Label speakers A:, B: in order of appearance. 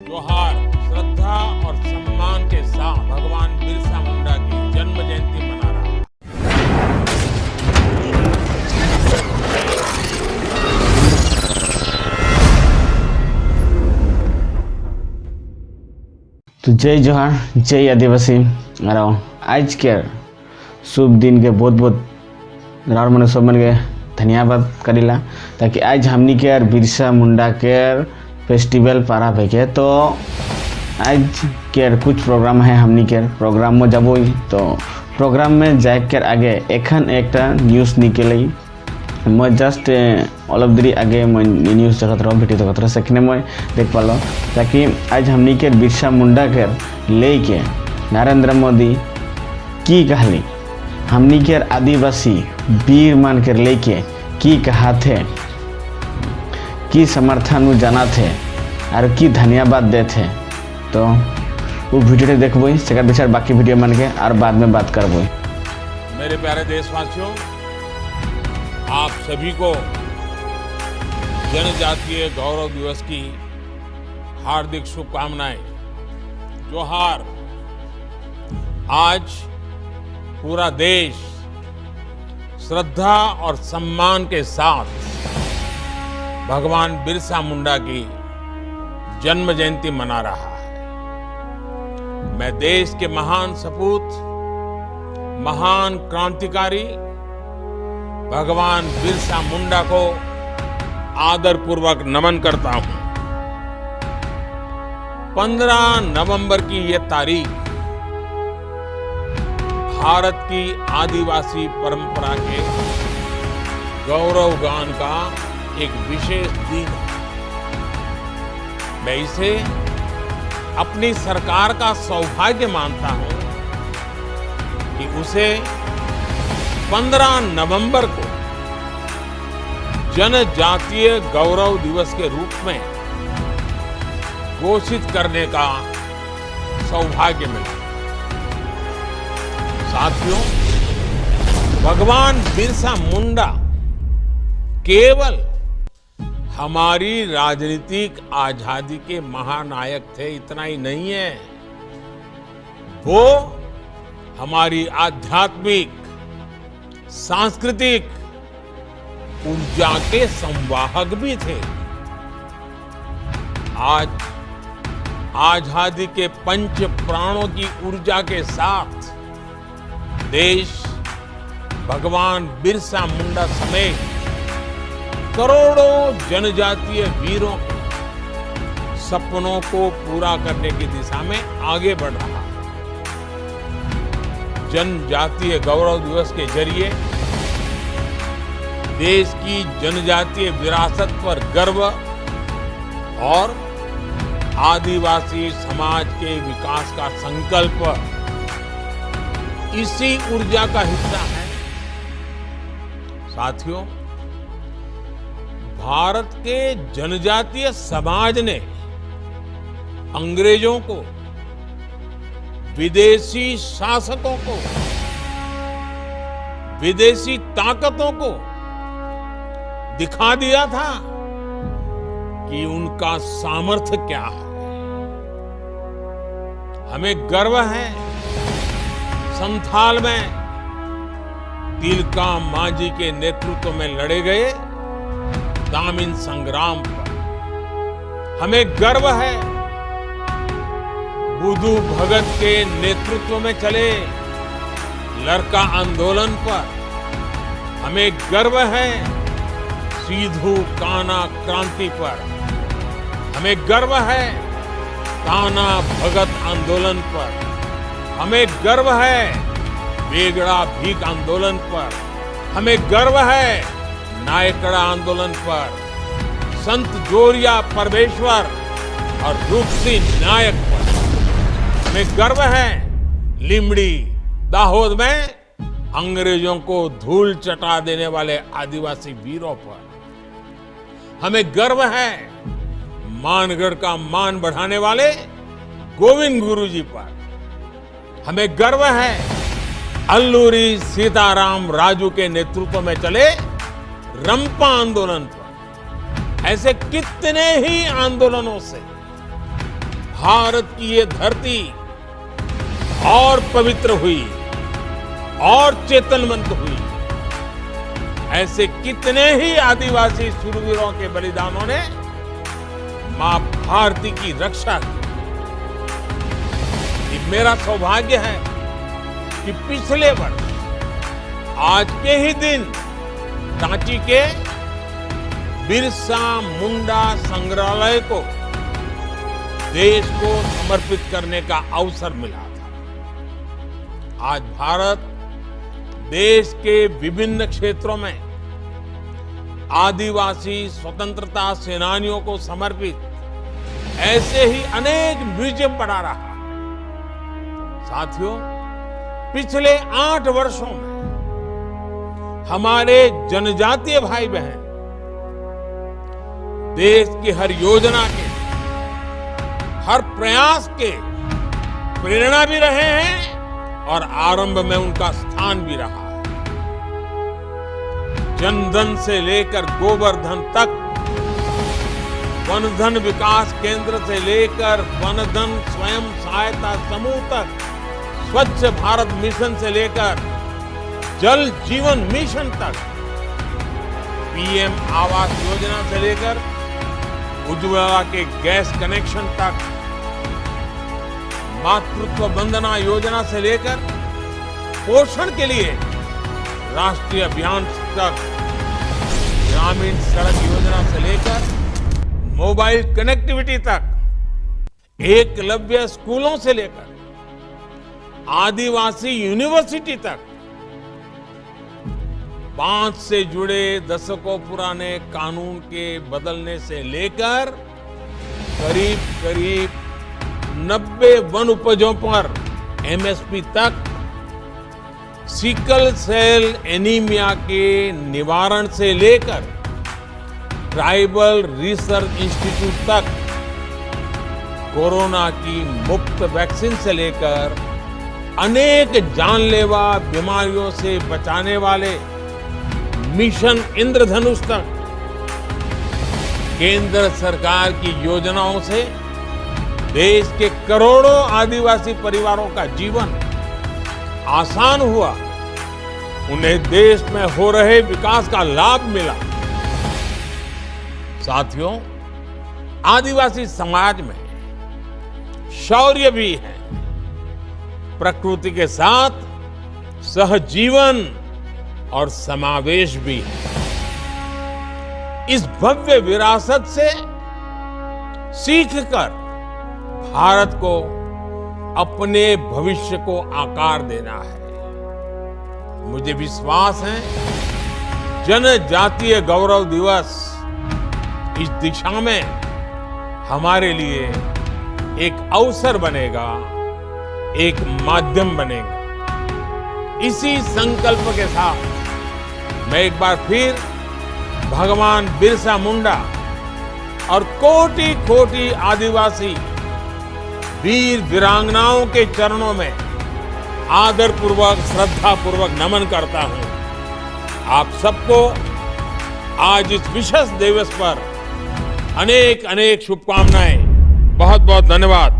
A: जोहार श्रद्धा और सम्मान के साथ भगवान बिरसा मुंडा की जन्म जयंती मना रहा है।
B: तो जय जोहार जय आदिवासी और आज के शुभ दिन के बहुत बहुत राउर मन सब मन के धन्यवाद करीला ताकि आज हमनी के बिरसा मुंडा के फेस्टिवल पारा भेके तो आज के कुछ प्रोग्राम है हमनी के प्रोग्राम में जब तो प्रोग्राम में जाए के आगे एखन एक न्यूज़ निकले मैं जस्ट अलग देरी आगे मैं न्यूज़ देखत रहा वीडियो देखत रहा सेखने मैं देख पालो ताकि आज हमनी के बिरसा मुंडा के लेके नरेंद्र मोदी की कहली हमनी के आदिवासी वीर मान के लेके की कहा थे की समर्थन जाना थे और की धन्यवाद दे थे तो वो वीडियो देखबो सेकर विचार बाकी वीडियो मान के और बाद में बात करबो।
A: मेरे प्यारे देशवासियों, आप सभी को जनजातीय गौरव दिवस की हार्दिक शुभकामनाएं। जोहार। आज पूरा देश श्रद्धा और सम्मान के साथ भगवान बिरसा मुंडा की जन्म जयंती मना रहा है। मैं देश के महान सपूत, महान क्रांतिकारी भगवान बिरसा मुंडा को आदरपूर्वक नमन करता हूं। 15 नवंबर की यह तारीख भारत की आदिवासी परंपरा के गौरव गान का एक विशेष दिन है। मैं इसे अपनी सरकार का सौभाग्य मानता हूं कि उसे 15 नवंबर को जनजातीय गौरव दिवस के रूप में घोषित करने का सौभाग्य मिला। साथियों, भगवान बिरसा मुंडा केवल हमारी राजनीतिक आजादी के महानायक थे, इतना ही नहीं है, वो हमारी आध्यात्मिक, सांस्कृतिक ऊर्जा के संवाहक भी थे। आज आजादी के पंच प्राणों की ऊर्जा के साथ देश भगवान बिरसा मुंडा समेत करोड़ों जनजातीय वीरों के सपनों को पूरा करने की दिशा में आगे बढ़ रहा है। जनजातीय गौरव दिवस के जरिए देश की जनजातीय विरासत पर गर्व और आदिवासी समाज के विकास का संकल्प इसी ऊर्जा का हिस्सा है। साथियों, भारत के जनजातीय समाज ने अंग्रेजों को, विदेशी शासकों को, विदेशी ताकतों को दिखा दिया था कि उनका सामर्थ्य क्या है। हमें गर्व है संथाल में तिलका मांझी के नेतृत्व में लड़े गए दामिन संग्राम पर। हमें गर्व है बुधु भगत के नेतृत्व में चले लरका आंदोलन पर। हमें गर्व है सिद्धू कान्हा क्रांति पर। हमें गर्व है कान्हा भगत आंदोलन पर। हमें गर्व है बेगड़ा भीख आंदोलन पर। हमें गर्व है नायकड़ा आंदोलन पर, संत जोरिया परमेश्वर और रूपसिंह नायक पर। हमें गर्व है लिमड़ी दाहोद में अंग्रेजों को धूल चटा देने वाले आदिवासी वीरों पर। हमें गर्व है मानगढ़ का मान बढ़ाने वाले गोविंद गुरु जी पर। हमें गर्व है अल्लूरी सीताराम राजू के नेतृत्व में चले रंपा आंदोलन पर। ऐसे कितने ही आंदोलनों से भारत की ये धरती और पवित्र हुई और चेतनवंत हुई। ऐसे कितने ही आदिवासी शूरवीरों के बलिदानों ने मां भारती की रक्षा की। ये मेरा सौभाग्य है कि पिछले वर्ष आज के ही दिन रांची के बिरसा मुंडा संग्रहालय को देश को समर्पित करने का अवसर मिला था। आज भारत देश के विभिन्न क्षेत्रों में आदिवासी स्वतंत्रता सेनानियों को समर्पित ऐसे ही अनेक म्यूजियम बना रहा है। साथियों, पिछले 8 वर्षों में हमारे जनजातीय भाई बहन देश की हर योजना के, हर प्रयास के प्रेरणा भी रहे हैं और आरंभ में उनका स्थान भी रहा है। जनधन से लेकर गोवर्धन तक, वनधन विकास केंद्र से लेकर वनधन स्वयं सहायता समूह तक, स्वच्छ भारत मिशन से लेकर जल जीवन मिशन तक, पीएम आवास योजना से लेकर उज्ज्वला के गैस कनेक्शन तक, मातृत्व वंदना योजना से लेकर पोषण के लिए राष्ट्रीय अभियान तक, ग्रामीण सड़क योजना से लेकर मोबाइल कनेक्टिविटी तक, एकलव्य स्कूलों से लेकर आदिवासी यूनिवर्सिटी तक, बांध से जुड़े दशकों पुराने कानून के बदलने से लेकर करीब करीब 90 वन उपजों पर एमएसपी तक, सिकल सेल एनीमिया के निवारण से लेकर ट्राइबल रिसर्च इंस्टीट्यूट तक, कोरोना की मुफ्त वैक्सीन से लेकर अनेक जानलेवा बीमारियों से बचाने वाले मिशन इंद्रधनुष तक, केंद्र सरकार की योजनाओं से देश के करोड़ों आदिवासी परिवारों का जीवन आसान हुआ, उन्हें देश में हो रहे विकास का लाभ मिला। साथियों, आदिवासी समाज में शौर्य भी है, प्रकृति के साथ सहजीवन और समावेश भी है। इस भव्य विरासत से सीखकर भारत को अपने भविष्य को आकार देना है। मुझे विश्वास है जनजातीय गौरव दिवस इस दिशा में हमारे लिए एक अवसर बनेगा, एक माध्यम बनेगा। इसी संकल्प के साथ मैं एक बार फिर भगवान बिरसा मुंडा और कोटि कोटि आदिवासी वीर वीरांगनाओं के चरणों में आदर पूर्वक, श्रद्धा पूर्वक नमन करता हूं। आप सबको आज इस विशेष दिवस पर अनेक अनेक शुभकामनाएं। बहुत बहुत धन्यवाद।